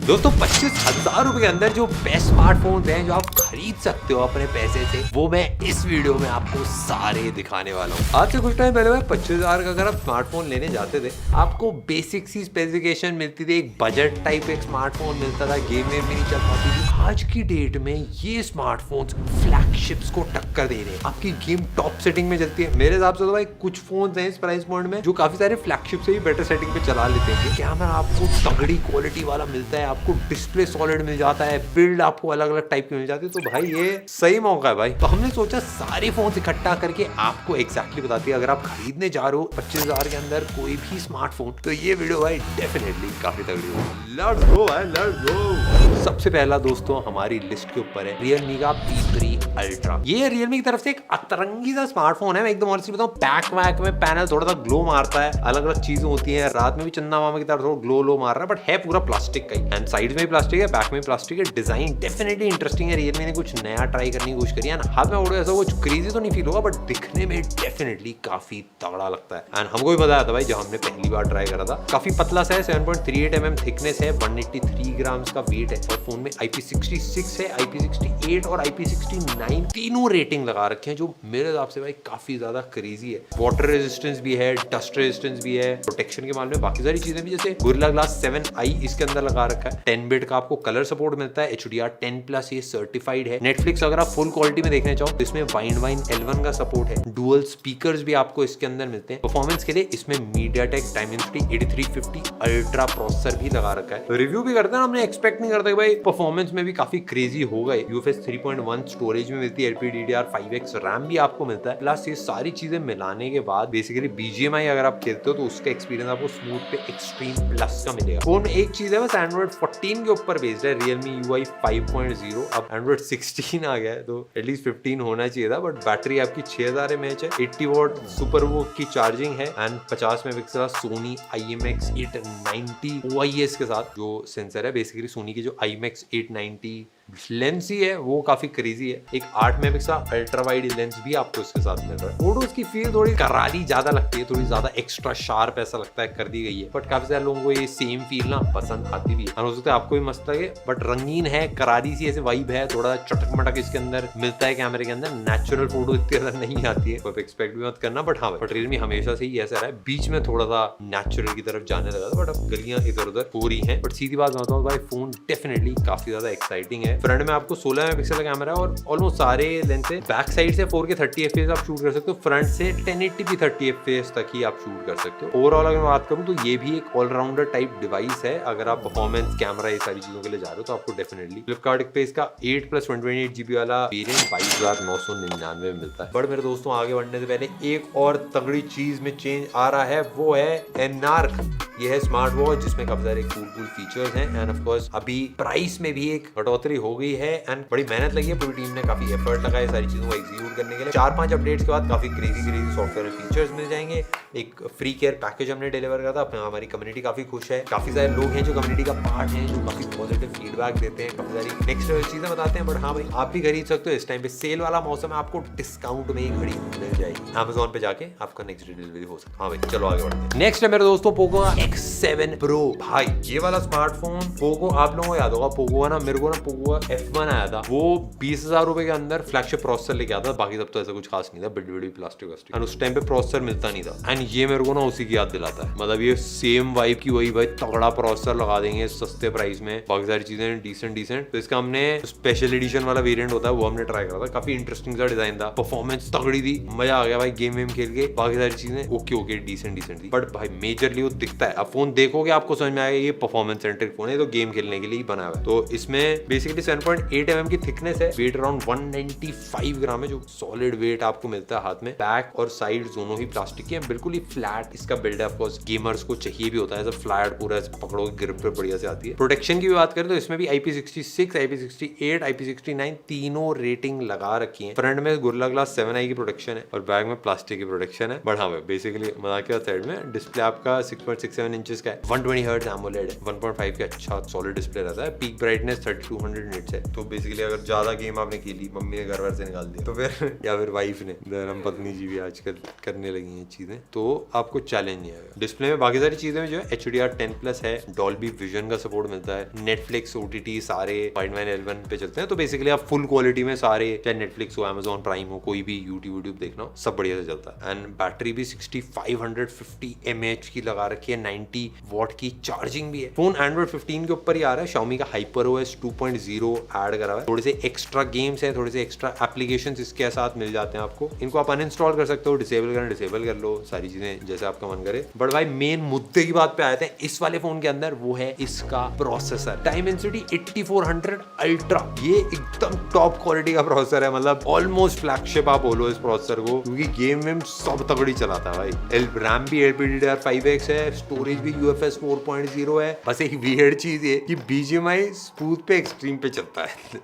दोस्तों 25,000 रुपए के अंदर जो बेस्ट स्मार्टफोन हैं जो आप खरीद सकते हो अपने पैसे से, वो मैं इस वीडियो में आपको सारे दिखाने वाला हूँ। आज से कुछ टाइम पहले 25,000 का अगर आप स्मार्टफोन लेने जाते थे, आपको बेसिक सी स्पेसिफिकेशन मिलती थी, एक बजट टाइप एक स्मार्टफोन मिलता था, गेम वेम भी नहीं चल पाती थी। आज की डेट में ये स्मार्टफोन्स फ्लैगशिप्स को टक्कर दे रहे हैं, आपकी गेम टॉप सेटिंग में चलती है। मेरे हिसाब से तो भाई कुछ फोन हैं इस प्राइस पॉइंट में जो काफी सारे फ्लैगशिप से भी बेटर सेटिंग पे चला लेते हैं। कैमरा आपको तगड़ी क्वालिटी वाला मिलता है, आपको डिस्प्ले सॉलिड मिल जाता है, बिल्ड आपको अलग अलग टाइप की मिल जाती है। तो भाई ये सही मौका है भाई। तो हमने सोचा सारे फोन इकट्ठा करके आपको एग्जैक्टली बताती है, अगर आप खरीदने जा रहे हो 25,000 के अंदर कोई भी स्मार्टफोन, तो ये वीडियो भाई डेफिनेटली काफी तगड़ी होगी। लेट्स गो भाई, लेट्स गो। सबसे पहला दोस्तों हमारी लिस्ट के ऊपर है Realme का P3 Ultra। ये Realme की तरफ से एक अतरंगी सा स्मार्टफोन है। मैं एकदम ऑनेस्टली बताऊं, पैक वैक में पैनल थोड़ा सा ग्लो मारता है, अलग अलग चीजें होती हैं, रात में भी चंदा मामा की तरह थोड़ा ग्लो मार रहा है, बट है पूरा प्लास्टिक का ही। एंड साइड में भी प्लास्टिक है, बैक में भी प्लास्टिक है। डिजाइन डेफिनेटली इंटरेस्टिंग है। Realme ने कुछ नया ट्राई करने की कोशिश करी है। हाथ में उड़े ऐसा कुछ क्रेजी तो नहीं फील होगा, बट दिखने में डेफिनेटली काफी तगड़ा लगता है। एंड हमको भी मजा आया था भाई जब हमने पहली बार ट्राई करा था। काफी पतला सा है, 7.38 mm थिकनेस है, 183 ग्राम्स का वेट है, और फोन में IP66 है, IP68 और IP69 तीनों रेटिंग लगा रखे हैं, जो मेरे हिसाब से भाई काफी ज्यादा क्रेजी है। वाटर रेजिस्टेंस भी है, डस्ट रेजिस्टेंस भी है, प्रोटेक्शन के मामले में बाकी सारी चीजें भी, जैसे Gorilla Glass 7i इसके अंदर लगा रखा है। 10 बिट का आपको कलर सपोर्ट मिलता है, HDR10+ ये सर्टिफाइड है। नेटफ्लिक्स अगर आप फुल क्वालिटी में देखने चाहो तो इसमें वाइन L1 का सपोर्ट है। डुअल स्पीकर्स भी आपको इसके अंदर मिलते हैं। परफॉर्मेंस के लिए इसमें MediaTek Dimensity 8350 अल्ट्रा प्रोसेसर भी लगा रखा है। रिव्यू भी करते हैं, हमने एक्सपेक्ट नहीं करते भाई परफॉर्मेंस में भी काफी क्रेजी होगा। UFS 3.1 स्टोरेज में मिलती है, LPDDR5X रैम भी आपको मिलता है। प्लस ये सारी चीजें मिलाने के बाद बेसिकली BGMI अगर आप खेलते हो तो उसका एक्सपीरियंस आपको स्मूथ पे एक्सट्रीम प्लस का मिलेगा। फोन में एक चीज है बस, Android 14 के ऊपर बेस्ड है, Realme UI 5.0। अब Android 16 आ गया है तो एटलीस्ट 15 होना चाहिए था, बट बैटरी आपकी 6000 mAh है, 80 वॉट सुपर वोक की चार्जिंग है, and 50 megapixel Soni IMX890 OIS के साथ जो सेंसर है। बेसिकली सोनी की जो IMX890 लेंस ही है वो काफी क्रेजी है। एक 8 मेगापिक्सल अल्ट्रा वाइड लेंस भी आपको इसके साथ मिल रहा है। फोटोज की फील थोड़ी करारी ज्यादा लगती है, थोड़ी ज्यादा एक्स्ट्रा शार्प ऐसा लगता है कर दी गई है, बट काफी सारे लोगों को ये सेम फील ना पसंद आती भी है। हो सकता है आपको भी मस्त लगे, बट रंगीन है, करारी सी ऐसे वाइब है, थोड़ा चटक मटक इसके अंदर मिलता है कैमरे के अंदर। नेचुरल फोटो इतनी ज्यादा नहीं आती है, कोई एक्सपेक्ट भी मत करना, बट हाँ बट Realme हमेशा से ही ऐसा रहा है। बीच में थोड़ा सा नेचुरल की तरफ जाने लगा था, बट अब गलियां इधर उधर हो रही हैं। बट सीधी बात बताऊं भाई, फोन डेफिनेटली काफी ज्यादा एक्साइटिंग है। फ्रंट में आपको 16 मेगापिक्सल का कैमरा है और ऑलमोस्ट सारे लेंस है। बैक साइड से 4K 30 FPS आप शूट कर सकते हो, फ्रंट से 1080p 30 FPS तक ही आप शूट कर सकते हो। ओवरऑल अगर मैं बात करूं तो ये भी एक ऑलराउंडर टाइप डिवाइस है। अगर आप परफॉर्मेंस, कैमरा, ये सारी चीजों के लिए जा रहे हो तो आपको डेफिनेटली फ्लिपकार्ट पे इसका 8+128GB वाला वेरिएंट 22,999 में मिलता है। बट मेरे दोस्तों आगे बढ़ने से पहले एक और तगड़ी चीज में चेंज आ रहा है, वो है Nark। ये है स्मार्ट वॉच जिसमें काफी सारे कूल फीचर्स हैं, एंड ऑफ कोर्स अभी प्राइस में भी एक बढ़ोतरी हो गई है, एंड बड़ी मेहनत लगी है। पूरी टीम ने काफी एफर्ट लगाया सारी चीजों को एग्जीक्यूट करने के लिए। 4-5 अपडेट्स के बाद काफी क्रेजी सॉफ्टवेयर फीचर्स मिल जाएंगे। एक फ्री केयर पैकेज हमने डिलीवर करा था, हमारी कम्युनिटी काफी खुश है। काफी सारे लोग हैं जो कम्युनिटी का पार्ट हैं, जो काफी पॉजिटिव फीडबैक देते हैं, काफी सारी नेक्स्ट चीजें बताते हैं। बट हाँ भाई, आप भी खरीद सकते हो। इस टाइम पे सेल वाला मौसम है, आपको डिस्काउंट में ही घड़ी मिल जाएगी। Amazon पे जाके आपका नेक्स्ट डिलीवरी हो सकता है। हाँ भाई चलो आगे बढ़ते हैं। नेक्स्ट है मेरे दोस्तों पोको X7 Pro। भाई ये वाला स्मार्टफोन पोको, आप लोगों को याद होगा पोको ना, मेरे को ना पोको F1 आया था, वो 20,000 रुपए के अंदर फ्लैगशिप प्रोसेसर लेके आता था। बाकी सब तो ऐसा कुछ खास नहीं था, बड़ी प्लास्टिक एंड उस टाइम पे प्रोसेसर मिलता नहीं था। एंड ये मेरे को ना उसी की याद दिलाता है। मतलब ये सेम वाइब की वही भाई, तगड़ा प्रोसेसर लगा देंगे सस्ते प्राइस में, बाकी सारी चीजें डिसेंट। तो इसका हमने स्पेशल एडिशन वाला वेरिएंट होता है वो हमने ट्राई करा था। काफी इंटरेस्टिंग सा डिजाइन था, परफॉर्मेंस तगड़ी थी, मजा आ गया भाई गेम वेम खेल के। बाकी सारी चीजें ओके डिसेंट थी, बट भाई मेजरली वो दिखता है। अब फोन देखोगे आपको समझ में आएगा ये परफॉर्मेंस सेंट्रिक फोन है, तो गेम खेलने के लिए बना हुआ है। तो इसमें बेसिकली 7.8 mm की थिकनेस है, वेट अराउंड 195 ग्राम है, जो सॉलिड वेट आपको मिलता है हाथ में। बैक और साइड दोनों ही प्लास्टिक के हैं, बिल्कुल ही फ्लैट इसका बिल्ड है। ऑफकोर्स गेमर्स को चाहिए भी होता है, ऐसा फ्लैट पूरा पकड़ो ग्रिप पे बढ़िया से आती है। प्रोटेक्शन की भी बात करें तो इसमें भी IP66, IP68, IP69 तीनों रेटिंग लगा रखी है। फ्रंट में Gorilla Glass 7i की प्रोटेक्शन है और बैक में प्लास्टिक की प्रोटेक्शन है। बट हाँ बेसिकली मजाक के साइड में डिस्प्ले आपका 6.67 6.7 इंचेस का है, 120 हर्ट्ज एमोलेड है, 1.5 का अच्छा सॉलिड डिस्प्ले रहता है, पीक ब्राइटनेस 3200 निट्स है। तो बेसिकली अगर ज्यादा गेम आपने खेली, मम्मी ने घर से निकाल दिया तो फिर या फिर वाइफ ने, हम पत्नी जी भी आजकल करने लगी हैं चीजें, तो आपको चैलेंज नहीं आएगा। डिस्प्ले में बाकी सारी चीजें जो है HDR10+ है, डॉल्बी विजन का सपोर्ट मिलता है, नेटफ्लिक्स OTT सारे 5.911 पे चलते हैं। तो बेसिकली आप फुल क्वालिटी में सारे, चाहे नेटफ्लिक्स हो, Amazon प्राइम हो, कोई भी यूट्यूब देखना हो, सब बढ़िया से चलता है। एंड बैटरी भी 6550 mAh की लगा रखी है, 90 वॉट की चार्जिंग भी है। फोन Android 15 के ऊपर ही आ रहा है, Xiaomi का HyperOS 2.0 ऐड करा हुआ है। थोड़े से एक्स्ट्रा गेम्स हैं, थोड़े से एक्स्ट्रा एप्लीकेशंस इसके साथ मिल जाते हैं आपको। इनको आप अनइंस्टॉल कर सकते हो, डिसेबल कर लो, सारी चीजें जैसे आपका मन करे। बट भाई मेन मुद्दे की बात पे आए थे इस वाले फोन के अंदर, वो है इसका प्रोसेसर। Dimensity 8400 अल्ट्रा, ये एकदम टॉप क्वालिटी का प्रोसेसर है, मतलब ऑलमोस्ट फ्लैगशिप आप बोलो इस प्रोसेसर को, क्योंकि गेम में सब तगड़ी चलाता है भाई। रैम भी LPDDR5X है, स्टोरेज भी UFS 4.0 है। बस एक वियर्ड चीज है कि BGMI स्मूथ पे एक्सट्रीम पे चलता है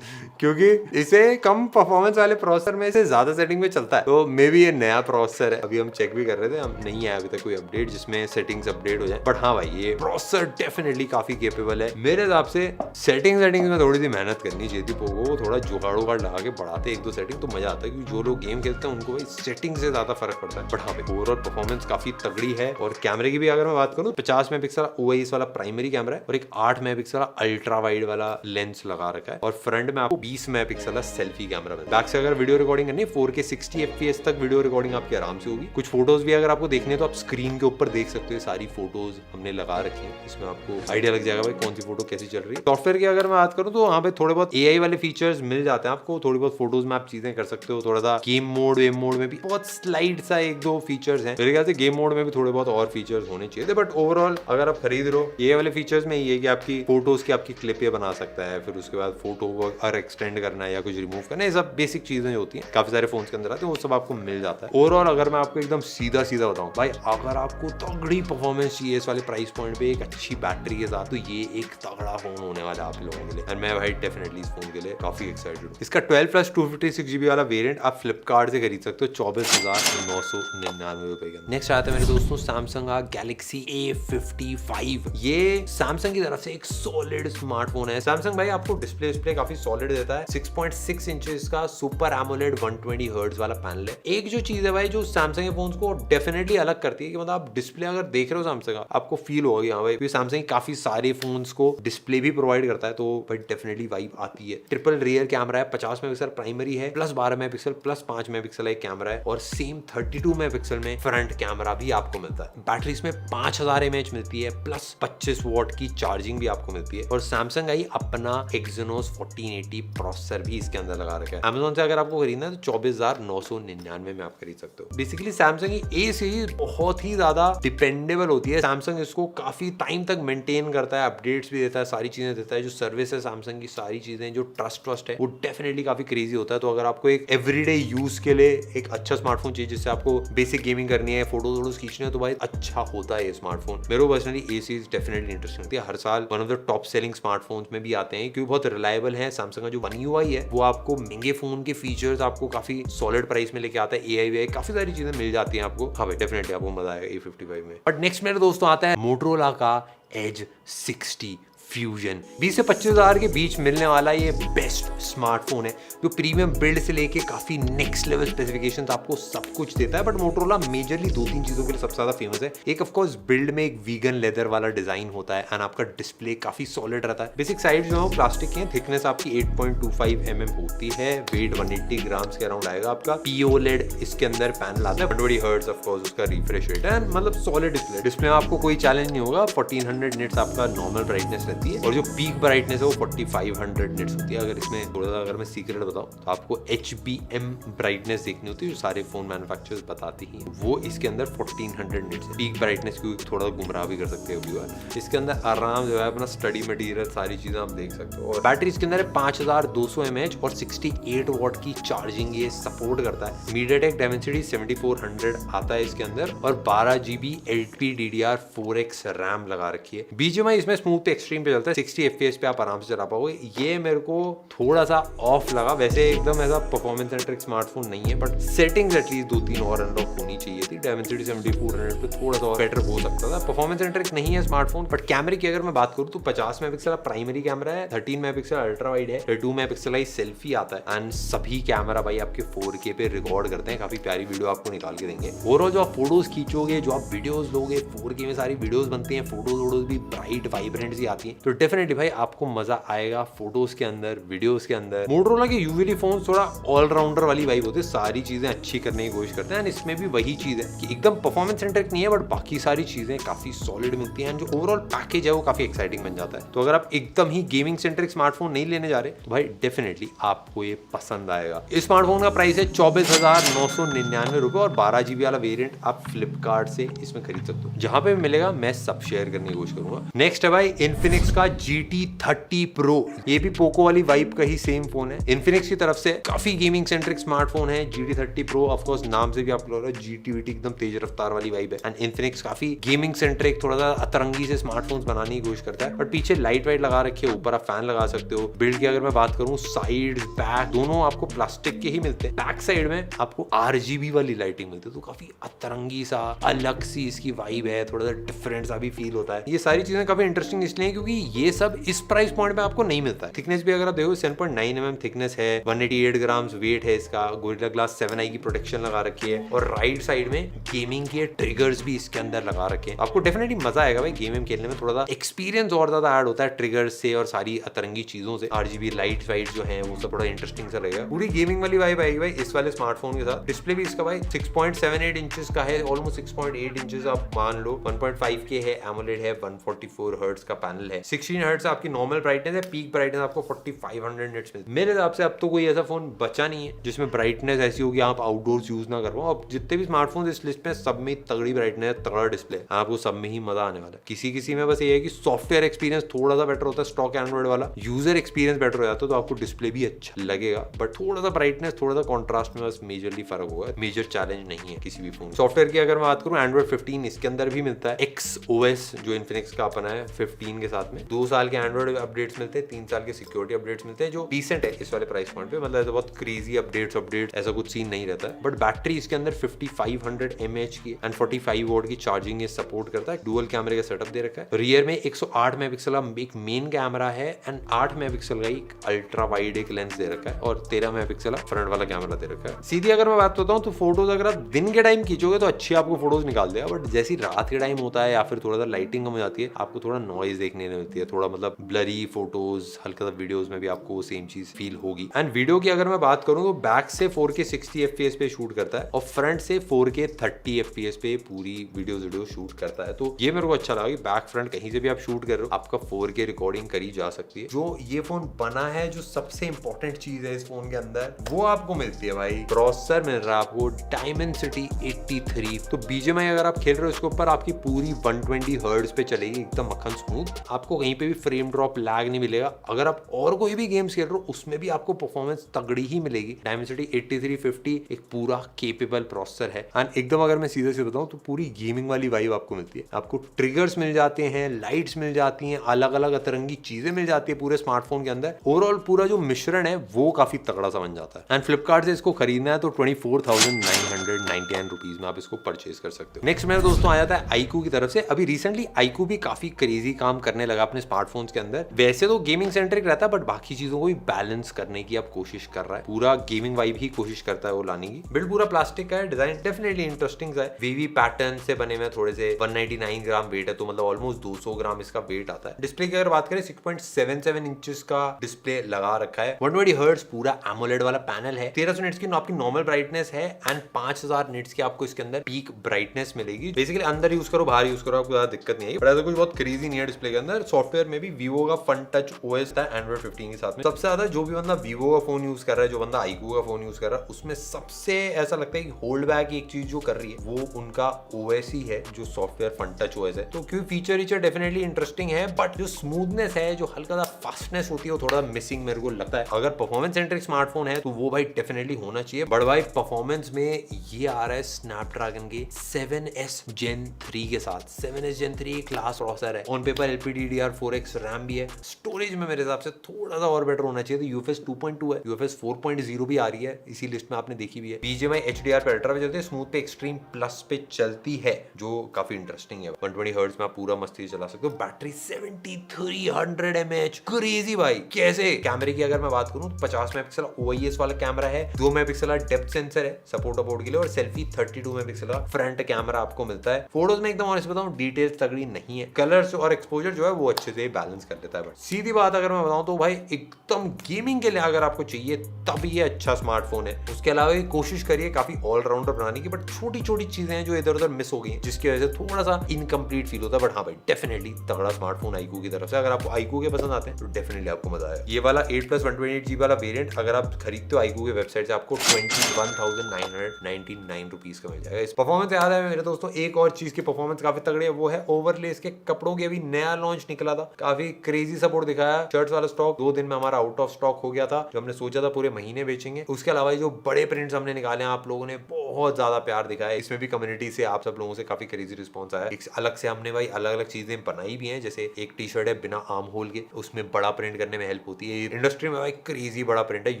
क्योंकि इसे कम परफॉर्मेंस वाले प्रोसेसर में से ज्यादा सेटिंग में चलता है। तो मे बी ये नया प्रोसेसर है, अभी हम चेक भी कर रहे थे, हम नहीं आया अभी तक कोई अपडेट जिसमें सेटिंग्स अपडेट हो जाए। बट हाँ भाई, ये प्रोसेसर डेफिनेटली काफी केपेबल है। मेरे हिसाब से सेटिंग्स में थोड़ी सी मेहनत करनी चाहिए थी पोको को, थोड़ा जुगाड़ लगा के बढ़ाते एक दो सेटिंग तो मजा आता है, क्योंकि जो लोग गेम खेलते हैं उनको भाई सेटिंग से ज्यादा फर्क पड़ता है। बट हाँ भाई, ओवरऑल परफॉर्मेंस काफी तगड़ी है। और कैमरे की भी अगर मैं बात करूँ, 50 मेगापिक्सल OIS वाला प्राइमरी कैमरा है और एक 8 मेगापिक्सल अल्ट्रा वाइड वाला लेंस लगा रखा है, और फ्रंट में आपको 20 मेगापिक्सल का सेल्फी कैमरा है। बैक से अगर वीडियो रिकॉर्डिंग करनी है 4K 60 FPS तक वीडियो रिकॉर्डिंग आपकी आराम से होगी। कुछ फोटोज भी अगर आपको देखने तो आप स्क्रीन के ऊपर देख सकते हो, सारी फोटोज हमने लगा रखी है, इसमें आपको आइडिया लग जाएगा भाई कौन सी फोटो कैसी चल रही है। सॉफ्टवेयर की अगर मैं बात करूँ तो वहाँ पे थोड़े बहुत AI वाले फीचर्स मिल जाते हैं आपको, थोड़ी बहुत फोटोज में आप चीजें कर सकते हो। थोड़ा सा गेम मोड में भी बहुत स्लाइड सा एक दो फीचर्स हैं, मेरे ख्याल से गेम मोड में भी थोड़े बहुत और फीचर्स होने चाहिए थे। बट ओवरऑल अगर आप खरीद रहे हो, ये वाले फीचर्स में ये है कि आपकी फोटोज की आपकी क्लिप ये बना सकता है, फिर उसके बाद फोटो को और एक्सटेंड करना है या कुछ रिमूव करना है, ये सब बेसिक चीजें जो होती हैं काफी सारे फोन के अंदर आते हैं, वो सब आपको मिल जाता है। ओवरऑल अगर मैं आपको एकदम सीधा बताऊं भाई, अगर आपको तगड़ी परफॉर्मेंस चाहिए इस वाले प्राइस पॉइंट पे एक अच्छी बैटरी के साथ, तो ये एक तगड़ा फोन होने वाला है आप लोगों के लिए। और मैं भाई डेफिनेटली इस फोन के लिए काफी एक्साइटेड हूँ। इसका 12+ 256GB वाला वेरिएंट आप फ्लिपकार्ट से खरीद सकते हो 24,999 रुपए का। नेक्स्ट आता है मेरे दोस्तों सैमसंग का Galaxy A55। ये सैमसंग की तरफ से एक सॉलिड स्मार्टफोन है। सैमसंग भाई आपको डिस्प्ले काफी सॉलिड देता है, 6.6 इंचेस का सुपर एमोलेड 120 हर्ट्ज वाला पैनल है। एक जो चीज है भाई जो सैमसंग के फोन्स को डेफिनेटली अलग करती है कि मतलब आप डिस्प्ले अगर देख रहे हो सैमसंग का, आपको फील होगा कि हाँ भाई, क्योंकि सैमसंग काफी सारे फोन्स को डिस्प्ले भी प्रोवाइड करता है, तो भाई डेफिनेटली वाइब आती है। ट्रिपल रियर कैमरा है, 50 मेगापिक्सल प्राइमरी है, प्लस 12 मेगापिक्सल प्लस 5 मेगापिक्सल एक कैमरा है, और सेम 32 मेगापिक्सल में फ्रंट कैमरा भी आपको मिलता है। बैटरी इसमें 5000 mAh मिलती है, प्लस 25 वॉट की चार्जिंग भी आपको मिलती है। और सैमसंग आई अपना Exynos 1480 प्रोसेसर भी इसके अंदर लगा रखा है। Amazon से अगर आपको खरीदना है तो 24,999 में आप खरीद सकते हो। बेसिकली सैमसंग की A सीरीज बहुत ही ज्यादा डिपेंडेबल होती है। सैमसंग इसको काफी टाइम तक मेंटेन करता है, अपडेट्स भी देता है, सारी चीजें देता है। जो सर्विस है सैमसंग की, सारी चीजें जो ट्रस्ट है, वो डेफिनेटली काफी क्रेजी होता है। तो अगर आपको एक एवरीडे यूज के लिए एक अच्छा स्मार्टफोन चाहिए जिससे आपको बेसिक गेमिंग करनी है, फोटोज खींचने है, तो भाई अच्छा होता है ये स्मार्टफोन। मेरे को पर्सनली ए सीरीज डेफिनेटली इंटरेस्टिंग लगती है। हर साल one of the top selling smartphones में भी आते हैं क्योंकि बहुत रिलायबल है। सैमसंग का जो One UI है वो आपको महंगे फोन के फीचर्स आपको काफी सॉलिड प्राइस में लेके आता है। AI काफी सारी चीजें मिल जाती है आपको। हाँ भाई डेफिनेटली आपको मजा आएगा A55 में। बट नेक्स्ट मेरे दोस्तों आता है मोटोरोला का Edge 60 फ्यूजन। 20 से 25,000 के बीच मिलने वाला ये बेस्ट स्मार्टफोन है जो प्रीमियम बिल्ड से लेके काफी नेक्स्ट लेवल स्पेसिफिकेशंस आपको सब कुछ देता है। बट मोटोरोला मेजरली 2-3 चीजों के लिए सबसे ज्यादा फेमस है। एक ऑफ कोर्स बिल्ड में एक वीगन लेदर वाला डिजाइन होता है एंड आपका डिस्प्ले काफी सॉलिड रहता है। बेसिक साइज जो है प्लास्टिक की है, थिकनेस आपकी 8.25 mm होती है, वेट 180 ग्राम्स के अराउंड आएगा आपका। POLED इसके अंदर पैनल आता है, 120 हर्ट्ज ऑफ कोर्स उसका रिफ्रेश रेट है, मतलब सॉलिड डिस्प्ले में आपको कोई चैलेंज नहीं होगा। 1400 निट्स आपका नॉर्मल ब्राइटनेस रहती है और जो पीक ब्राइटनेस है वो 4500 निट्स होती है। अगर इसमें थोड़ा सा अगर मैं सीक्रेट बताऊं तो आपको HBM ब्राइटनेस देखनी होती है जो सारे फोन मैन्युफैक्चरर्स बताते ही हैं, वो इसके अंदर 1400 निट्स है। पीक ब्राइटनेस को थोड़ा गुमराह भी कर सकते हो। इसके अंदर आराम जो है अपना स्टडी मटेरियल सारी चीजें आप देख सकते हो। और बैटरी इसके अंदर है 5200 mAh और 68 वॉट की चार्जिंग ये सपोर्ट करता है। MediaTek Dimensity 7400 आता है इसके अंदर और 12 GB LPDDR4X रैम लगा रखी है। BGMI इसमें स्मूथ एक्सट्रीम पे चलता है, 60 FPS पे आप आराम से चला पाओगे। ये मेरे को थोड़ा सा ऑफ लगा, वैसे एकदम ऐसा परफॉर्मेंस सेंट्रिक स्मार्टफोन नहीं है, बट सेटिंग्स एटलीस्ट 2-3 और अनलॉक होनी चाहिए थी। Dimensity 7400 पे थोड़ा सा बेटर हो सकता था। परफॉर्मेंस सेंट्रिक नहीं है स्मार्टफोन, बट कैमरे की अगर मैं बात करूँ तो 50 मेगापिक्सल प्राइमरी कैमरा है, 13 मेगापिक्सल अल्ट्रा वाइड है, 2 मेगापिक्सल सेल्फी आता है, एंड सभी कैमरा भाई आपके 4K पे रिकॉर्ड करते हैं। काफी प्यारी वीडियो आपको निकाल के देंगे। ओवरऑल जो आप फोटोज खींचोगे, जो आप वीडियोस लोगे, 4K में सारी वीडियोस बनती हैं, फोटोज भी ब्राइट वाइब्रेंट सी आती है, तो डेफिनेटली भाई आपको मजा आएगा फोटोज के अंदर, वीडियोस के अंदर। मोटोरोला के यूवी फोन थोड़ा ऑलराउंडर वाली वाइब होती है, सारी चीजें अच्छी करने की कोशिश करते हैं, एंड इसमें भी वही चीज है कि एकदम परफॉर्मेंस सेंट्रिक नहीं है, बट बाकी सारी चीजें काफी सॉलिड मिलती हैं, जो ओवरऑल पैकेज है वो काफी एक्साइटिंग बन जाता है। तो अगर आप एकदम ही गेमिंग सेंट्रिक स्मार्टफोन नहीं लेने जा रहे तो भाई डेफिनेटली आपको ये पसंद आएगा। इस स्मार्टफोन का प्राइस है 24,999 रुपए, और 12GB वाला वेरिएंट आप फ्लिपकार्ट से इसमें खरीद सकते हो। जहां पे मिलेगा मैं सब शेयर करने की कोशिश करूंगा। नेक्स्ट है भाई इन्फिनिक्स का GT30 Pro। ये भी पोको वाली वाइब का ही सेम फोन है। इन्फिनिक्स की तरफ से काफी गेमिंग सेंट्रिक स्मार्टफोन है GT30 Pro। ऑफ कोर्स नाम से भी आपको लग रहा है GT एकदम तेज रफ्तार वाली वाइब है, एंड इन्फिनिक्स काफी गेमिंग सेंट्रिक थोड़ा सा अतरंगी से स्मार्टफोन्स बनाने की कोशिश करता है। बट पीछे लाइट वाइट लगा रखी है, ऊपर आप फैन लगा सकते हो। बिल्ड की अगर मैं बात करूं, साइड बैक दोनों आपको प्लास्टिक के ही मिलते हैं। बैक साइड में आपको RGB वाली लाइटिंग मिलती है, तो काफी अतरंगी सा अलग सी इसकी वाइब है, थोड़ा सा डिफरेंट सा भी फील होता है। ये सारी चीजें काफी इंटरेस्टिंग इसलिए क्योंकि ये सब इस प्राइस पॉइंट पे आपको नहीं मिलता है। थिकनेस भी अगर आप देखो 7.9 mm थिकनेस है, 188 ग्राम वेट है इसका, गोरिल्ला ग्लास 7i की प्रोटेक्शन लगा रखी है, और राइट साइड में गेमिंग के ट्रिगर्स भी इसके अंदर लगा रखे हैं। आपको डेफिनेटली मजा आएगा भाई गेम खेलने में, थोड़ा सा एक्सपीरियंस और ज्यादा ऐड होता है ट्रिगर्स से और सारी अतरंगी चीजों से। RGB लाइट वाइट जो है वो सब थोड़ा इंटरेस्टिंग सा रहेगा। पूरी गेमिंग वाली वाइब आएगी भाई इस वाले स्मार्टफोन के साथ। डिस्प्ले भी इसका भाई 6.78 इंचेस का है, ऑलमोस्ट 6.8 इंचेस आप मान लो। 1.5K है, एमोलेड है, 144 हर्ट्ज का पैनल है, 16 हर्ट्ज आपकी नॉर्मल ब्राइटनेस है, पीक ब्राइटनेस आपको 4500 निट्स मिलती है। मेरे हिसाब से अब तो कोई ऐसा फोन बचा नहीं है जिसमें ब्राइटनेस ऐसी होगी आप आउटडोर्स यूज ना कर पाओ। अब जितने भी स्मार्टफोन इस लिस्ट में सब में तगड़ी ब्राइटनेस, तगड़ा डिस्प्ले, आपको सब में ही मजा आने वाला है। किसी में बस ये है कि सॉफ्टवेयर एक्सपीरियंस थोड़ा सा बेटर होता है, स्टॉक एंड्रॉइड वाला यूजर एक्सपीरियंस बेटर हो जाता है, तो आपको डिस्प्ले भी अच्छा लगेगा, बट थोड़ा सा ब्राइटनेस, थोड़ा सा कॉन्ट्रास्ट में बस मेजरली फर्क होगा। मेजर चैलेंज नहीं है किसी भी फोन। सॉफ्टवेयर की अगर मैं बात करूं, एंड्रॉइड 15 इसके अंदर भी मिलता है। XOS जो इन्फिनिक्स का अपना है 15 के साथ में 2 साल के एंड्रॉइड अपडेट्स मिलते हैं, 3 साल के सिक्योरिटी अपडेट्स मिलते हैं, जो डिसेंट है इस वाले प्राइस पॉइंट पे। मतलब ऐसा बहुत क्रेजी अपडेट ऐसा कुछ सीन नहीं रहता है। बट बैटरी इसके अंदर 5500 mAh की एंड 45 वोल्ट की चार्जिंग ये सपोर्ट करता है। डुअल कैमरे का सेटअप दे रखा है। रियर में 108 मेगापिक्सल का एक मेन कैमरा है, एंड 8 मेगापिक्सल का एक अल्ट्रा वाइड एक लेंस दे रखा है, और 13 मेगापिक्सल का फ्रंट वाला कैमरा दे रखा है। सीधी अगर मैं बात करता हूँ तो फोटोज अगर आप दिन के टाइम खींचोगे तो अच्छी आपको फोटोज निकाल देगा, बट जैसी रात के टाइम होता है या फिर थोड़ा सा लाइटिंग कम हो जाती है, आपको थोड़ा नॉइज देखने को मिलती है, थोड़ा मतलब ब्लरी फोटोज, हल्का सा वीडियोस में भी आपको सेम चीज फील होगी। एंड वीडियो की अगर मैं बात करूँ तो बैक से 4K 60 FPS पे शूट करता है, और फ्रंट से 4K 30 FPS पे पूरी वीडियो शूट करता है। तो ये मेरे को अच्छा लगा कि बैक फ्रंट कहीं से भी आप शूट कर रहे हो, आपका 4K रिकॉर्डिंग करी जा सकती है। जो ये फोन बना है, जो सबसे इंपॉर्टेंट चीज है इस फोन के अंदर, वो आपको मिलती है भाई। प्रोसेसर मिल रहा है आपको Dimensity 83। तो BGMI अगर आप खेल रहे हो इसके ऊपर, आपकी पूरी 120 हर्ट्ज पे चलेगी, एकदम मक्खन स्मूथ। आपको कहीं पे भी फ्रेम ड्रॉप लैग नहीं मिलेगा। अगर आप और कोई भी गेम्स खेल रहे हो उसमें भी आपको परफॉर्मेंस तगड़ी ही मिलेगी। Dimensity 8350 एक पूरा केपेबल प्रोसेसर है, एंड एकदम अगर मैं सीधे से बताऊं तो पूरी गेमिंग वाली वाइब आपको मिलती है। आपको ट्रिगर्स मिल जाते हैं, लाइट्स मिल जाती हैं, अलग अलग अतरंगी चीजें मिल जाती है पूरे स्मार्टफोन के अंदर। ओवरऑल पूरा जो मिश्रण है वो काफी तगड़ा सा बन जाता है। एंड फ्लिपकार्ट से इसको खरीदना है तो 24,999 रुपीज में आप इसको परचेज कर सकते हो। नेक्स्ट मेरा दोस्तों आ जाता है iQOO की तरफ से। अभी रिसेंटली iQOO भी काफी क्रेजी काम करने लगा अपने स्मार्टफोन्स के अंदर। वैसे तो गेमिंग सेंट्रिक रहता है, बट बाकी चीजों को भी बैलेंस करने की आप कोशिश कर रहा है। पूरा गेमिंग वाइब ही कोशिश करता है वो लाने की। बिल्ड पूरा प्लास्टिक का है, डिजाइन डेफिनेटली इंटरेस्टिंग है। वीवी पैटर्न से बने हुए थोड़े से 199 ग्राम वेट है, तो मतलब ऑलमोस्ट 200 ग्राम इसका वेट आता है। डिस्प्ले की अगर बात करें 6.77 इंचेस का डिस्प्ले लगा रखा है। 120 हर्ट्ज पूरा एमोलेड वाला पैनल है। 1300 निट्स की आपकी नॉर्मल ब्राइटनेस है, एंड 5000 निट्स की आपको इसके अंदर पीक ब्राइटनेस मिलेगी। बेसिकली अंदर यूज करो, बाहर यूज करो, आपको ज्यादा दिक्कत नहीं है। बट ऐसा कुछ बहुत क्रेजी नहीं है डिस्प्ले के अंदर। सॉफ्टवेयर में भी वीवो का फन टच ओएस था एंड्रॉइड 15 के साथ में। सबसे ज्यादा जो भी बंदा वीवो का फोन यूज कर रहा है, जो बंदा iQOO का फोन यूज कर रहा है, उसमें सबसे ऐसा लगता है कि होल्ड बैक एक चीज जो कर रही है वो उनका ओएस ही है, जो सॉफ्टवेयर फन टच ओएस है। तो क्योंकि फीचर डेफिनेटली इंटरेस्टिंग है, बट जो स्मूथनेस है, जो हल्का सा फास्टनेस होती है, वो थोड़ा मिसिंग मेरे को लगता है। अगर परफॉर्मेंस सेंट्रिक स्मार्टफोन है तो वो भाई डेफिनेटली होना चाहिए। बट भाई परफॉर्मेंस में ये आ रहा है स्नैपड्रैगन के 7S Gen 3 के साथ। 7S Gen 3 क्लास प्रोसेसर है, on paper LPDDR DDR4X RAM भी है। स्टोरेज में मेरे हिसाब से थोड़ा सा और बेटर होना चाहिए, तो UFS 2.2 है, UFS 4.0 भी आ रही है इसी लिस्ट में, आपने देखी भी है। BGMI HDR पे अल्ट्रा पे चलती है, स्मूथ पे एक्सट्रीम प्लस पे चलती है, जो काफी इंटरेस्टिंग है। 120 हर्ट्ज में आप पूरा मस्ती चला सकते हो। बैटरी 7300 mAh, क्रेजी भाई। कैसे? कैमरे की अगर मैं बात करूं तो 50 मेगापिक्सल OIS वाला कैमरा है, 2 मेगापिक्सल का डेप्थ सेंसर है सपोर्ट अपोर्ट के लिए, और सेल्फी 32 मेगापिक्सल का फ्रंट कैमरा आपको मिलता है। फोटोज में एकदम ऑनेस्ट बताऊं डिटेल्स तगड़ी नहीं है, कलर्स और एक्सपोजर जो है वो अच्छे से बैलेंस कर लेता है। बट सीधी बात अगर मैं बताऊं तो भाई एकदम गेमिंग के लिए अगर आपको चाहिए तब ये अच्छा स्मार्टफोन है। उसके अलावा कोशिश करिए काफी ऑलराउंडर बनाने की, बट छोटी छोटी चीजें हैं जो इधर उधर मिस हो गई हैं, जिसकी वजह से थोड़ा सा इनकम्प्लीट फील होता है। बट हाँ भाई डेफिनेटली तगड़ा स्मार्टफोन iQOO की तरफ से, अगर आपको iQOO के पसंद आते हैं तो डेफिनेटली आपको मजा आएगा। ये वाला 8+128GB वाला वेरिएंट अगर आप खरीदते हो iQOO के वेबसाइट से आपको 21,999 रुपीज का मिल जाएगा। इस परफॉर्मेंस याद है मेरे दोस्तों, एक और चीज की परफॉर्मेंस काफी तगड़ी है, वो है ओवरलेस के कपड़ों के। अभी नया लॉन्च निकला था, काफी क्रेजी सपोर्ट दिखाया। शर्ट्स वाला स्टॉक 2 दिन में हमारा आउट ऑफ स्टॉक हो गया था, जो हमने सोचा था पूरे महीने बेचेंगे। उसके अलावा जो बड़े प्रिंट्स हमने निकाले, आप लोगों ने बहुत ज्यादा प्यार दिखाया। इसमें भी कम्युनिटी से आप सब लोगों से काफी क्रेजी रिस्पॉन्स आया। एक अलग से हमने भाई अलग अलग चीजें बनाई भी हैं, जैसे एक टी शर्ट है बिना आर्म होल के, उसमें बड़ा प्रिंट करने में हेल्प होती है। इंडस्ट्री में भाई क्रेजी बड़ा प्रिंट है,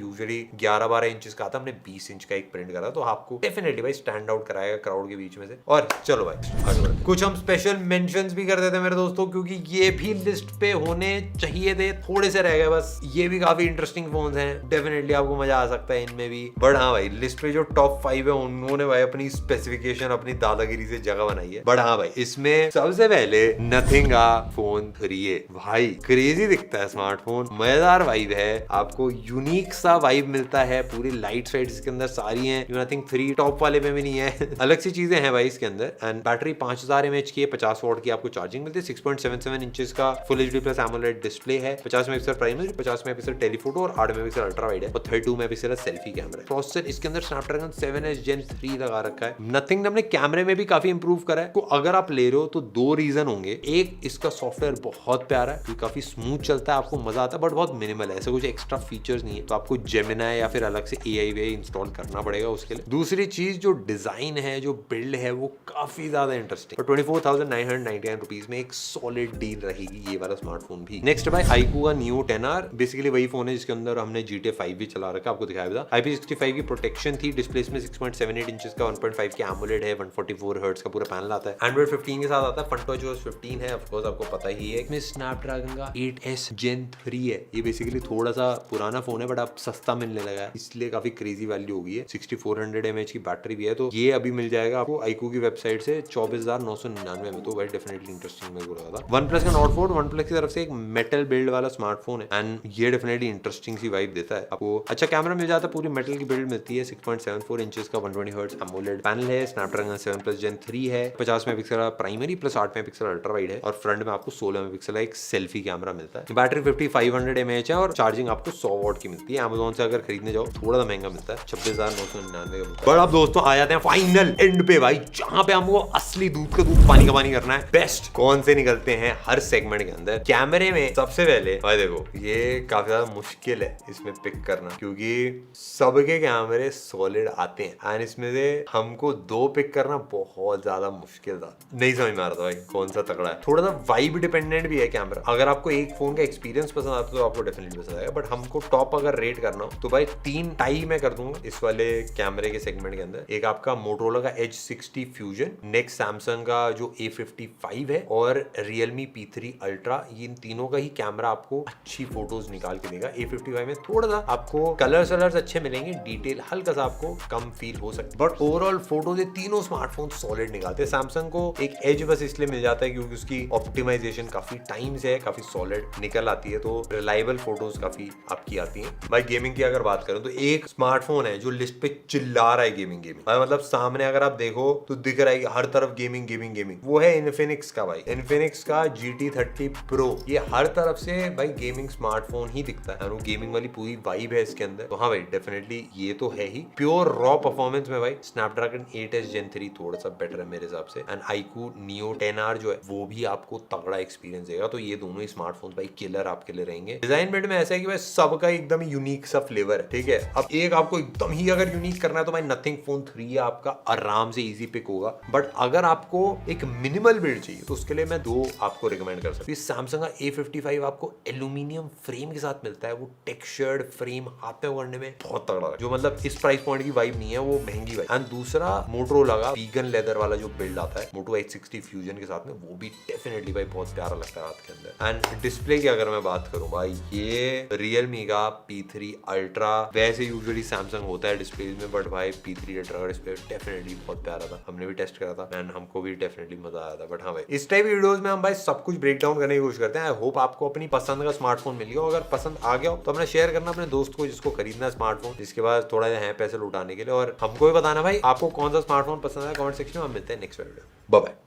यूजुअली 11-12 इंच का आता, हमने 20 इंच का एक प्रिंट करा, तो आपको डेफिनेटली भाई स्टैंड आउट कराएगा क्राउड के बीच में से। और चलो भाई आगे बढ़ते हैं। कुछ हम स्पेशल मेंशंस भी कर देते हैं मेरे दोस्तों, क्योंकि ये भी लिस्ट पे होने चाहिए थे, थोड़े से रह गए बस। ये भी काफी इंटरेस्टिंग फोन्स हैं, डेफिनेटली आपको मजा आ सकता है इनमें भी। बट हाँ भाई लिस्ट पे जो टॉप 5 है उन्होंने भाई अपनी स्पेसिफिकेशन अपनी दादागिरी से जगह बनाई है। बट हाँ भाई इसमें सबसे पहले नथिंग का फोन 3A भाई क्रेजी दिखता है स्मार्टफोन, मजेदार वाइब है, आपको यूनिक सा वाइब मिलता है। पूरी लाइट साइड इसके अंदर सारी हैं, नथिंग 3 टॉप वाले में भी नहीं है अलग सी चीजें हैं भाई इसके अंदर। एंड बैटरी 5000 mAh की है, 50 वॉट की आपको चार्जिंग मिलती है। 6.77 इंचेस का full HD plus AMOLED display है, 50 मेगापिक्सल प्राइमरी, 50 मेगापिक्सल टेलीफोटो और 8 मेगापिक्सल अल्ट्रा वाइड है, और 32 मेगापिक्सल सेल्फी कैमरा है। प्रोसेसर इसके अंदर स्नैपड्रैगन 7S Gen 3 लगा रखा है। नथिंग ने अपने कैमरे में भी काफी इंप्रूव करा है। तो अगर आप ले रहे हो तो 2 रीजन होंगे, एक इसका सॉफ्टवेयर बहुत प्यारा है, काफी स्मूथ चलता है, आपको मजा आता है, बट बहुत मिनिमल है, ऐसा कुछ एक्स्ट्रा फीचर्स नहीं है, तो आपको जेमिनाई या फिर अलग से AI इंस्टॉल करना पड़ेगा उसके लिए। दूसरी चीज जो डिजाइन है, जो बिल्ड है, वो काफी ज्यादा इंटरेस्टिंग। 24,999 रुपीज में एक सॉलिड डील रहेगी ये वाला स्मार्टफोन भी। नेक्स्ट भाई iQOO का Neo 10R, बेसिकली वही फोन है जिसके अंदर हमने GTA 5 भी चला रखा, आपको दिखाया था। IP65 की प्रोटेक्शन थी, डिस्प्ले में 6.78 इंचेस का 1.5 के AMOLED है, 144 हर्ट्ज का पूरा पैनल आता है। Android 15 के साथ आता है, FunTouchOS 15 है, ऑफ कोर्स आपको पता ही है। इसमें स्नैपड्रैगन का 8S Gen 3 है। ये बेसिकली थोड़ा सा पुराना फोन है, बट अब सस्ता मिलने लगा है, इसलिए काफी क्रेजी वैल्यू हो गई है। 6400 mAh की बैटरी भी है, तो ये अभी मिल जाएगा आपको iQOO की वेबसाइट से 24,999 में, तो भाई डेफिनेटली इंटरेस्टिंग मेरे को लगा था। OnePlus का Nord 4 OnePlus की तरफ से एक मेटल बिल्ड वाला स्मार्टफोन है, एंड ये डेफिनेटली इंटरेस्टिंग सी वाइब देता है। आपको अच्छा कैमरा मिल जाता है, पूरी मेटल की बिल्ड मिलती है, 6.74 इंचेस का 120 हर्ट्ज AMOLED पैनल है, स्नैपड्रैगन 7+ Gen 3 है, 50 मेगापिक्सल का primary plus 8 megapixel ultra wide है, और फ्रंट में आपको 16 मेगापिक्सल का एक सेल्फी कैमरा मिलता है। बैटरी 5500 mAh है, और चार्जिंग आपको 100 वॉट की मिलती है। Amazon से अगर खरीदने जाओ थोड़ा सा महंगा मिलता है, 26,999 का मिलता है। और अब दोस्तों आ जाते हैं फाइनल एंड पे भाई, जहां पे हमको असली दूध का दूध पानी का पानी करना है। बेस्ट कौन से निकलते हैं हर सेगमेंट के अंदर। कैमरे में सबसे पहले भाई देखो, ये काफी ज्यादा मुश्किल है इसमें पिक करना, क्योंकि सबके कैमरे सॉलिड आते हैं, एंड इसमें से हमको 2 पिक करना बहुत ज्यादा मुश्किल था। नहीं समझ में आ रहा था भाई कौन सा तगड़ा है। थोड़ा सा वाइब डिपेंडेंट भी है कैमरा। अगर आपको एक फोन का एक्सपीरियंस पसंद आता है तो आपको डेफिनेटली पसंद आएगा, बट हमको टॉप अगर रेट करना हो तो भाई 3 टाई मैं कर दूंगा इस वाले कैमरे के सेगमेंट के अंदर। एक आपका मोटोरोला का H60 Fusion, नेक्स्ट सैमसंग का जो A55 है, और Realme P3 Ultra। इन तीनों का ही कैमरा आपको अच्छी फोटोज निकाल के देगा। A55 में थोड़ा सा आपको कलर्स अच्छे मिलेंगे, डिटेल हल्का सा आपको कम फील हो सकता है, बट ओवरऑल फोटोज ये तीनों स्मार्टफोन सॉलिड निकालते हैं। सैमसंग को एक एज बस इसलिए मिल जाता है क्योंकि उसकी ऑप्टिमाइजेशन काफी टाइम से है, काफी सॉलिड निकल आती है, तो रिलायबल फोटोज काफी आपकी आती हैं। भाई गेमिंग की अगर बात करूं तो एक स्मार्टफोन है जो लिस्ट पे चिल्ला रहा है गेमिंग भाई, मतलब सामने अगर आप देखो तो दिख रहा है हर तरफ गेमिंग, वो है इन्फिनिक्स का भाई, इन्फिनिक्स का GT30 Pro। ये हर तरफ से भाई गेमिंग स्मार्टफोन ही दिखता है, वो गेमिंग वाली पूरी वाइब है इसके अंदर। तो हाँ भाई डेफिनेटली ये तो है ही। प्योर रॉ परफॉर्मेंस में भाई स्नैपड्रैगन 8S Gen 3 थोड़ा सा बेटर है मेरे हिसाब से, एंड iQOO Neo 10R जो है वो भी आपको तगड़ा एक्सपीरियंस देगा। तो ये दोनों ही स्मार्टफोन भाई किलर आपके लिए रहेंगे। डिजाइन बिल्ड में ऐसा है कि भाई सबका एकदम यूनिक सा फ्लेवर है, ठीक है। अब एक आपको एकदम ही अगर यूनिक करना है तो भाई नथिंग फोन 3 आपका आराम से इजी पिक होगा, बट अगर आपको एक मिनिमल बिल्ड चाहिए तो उसके लिए मैं 2 आपको रिकमेंड कर सकते हो। सैमसंग का A55 आपको एल्यूमिनियम फ्रेम के साथ मिलता है, वो टेक्सचर्ड फ्रेम हाथ में पकड़ने में बहुत तगड़ा है, जो मतलब इस प्राइस पॉइंट की वाइब नहीं है, वो महंगी वाइब। एंड दूसरा मोटोरोला का वीगन लेदर वाला जो बिल्ड आता है मोटो H60 फ्यूजन के साथ में, वो भी डेफिनेटली भाई बहुत प्यारा लगता है हाथ के अंदर। एंड डिस्प्ले की अगर मैं बात करूं भाई, ये Realme का P3 Ultra, वैसे यूजुअली सैमसंग होता है डिस्प्ले में, बट भाई P3 Ultra का डिस्प्ले डेफिनेटली बहुत प्यारा था, हमने भी टेस्ट करा था एंड हमको भी डेफिनेटली मजा आया था। बट हाँ भाई, इस टाइप वीडियोस में हम भाई सब कुछ ब्रेक डाउन करने की कोशिश करते हैं। आई होप आपको अपनी पसंद का स्मार्टफोन मिल गया, अगर पसंद आ गया हो तो अपने शेयर करना अपने दोस्त को जिसको खरीदना है स्मार्टफोन, जिसके पास थोड़ा है पैसे लुटाने के लिए, और हमको भी बताना भाई आपको कौन सा स्मार्टफोन पसंद है कमेंट सेक्शन में। हम मिलते हैं नेक्स्ट वीडियो, बाय बाय।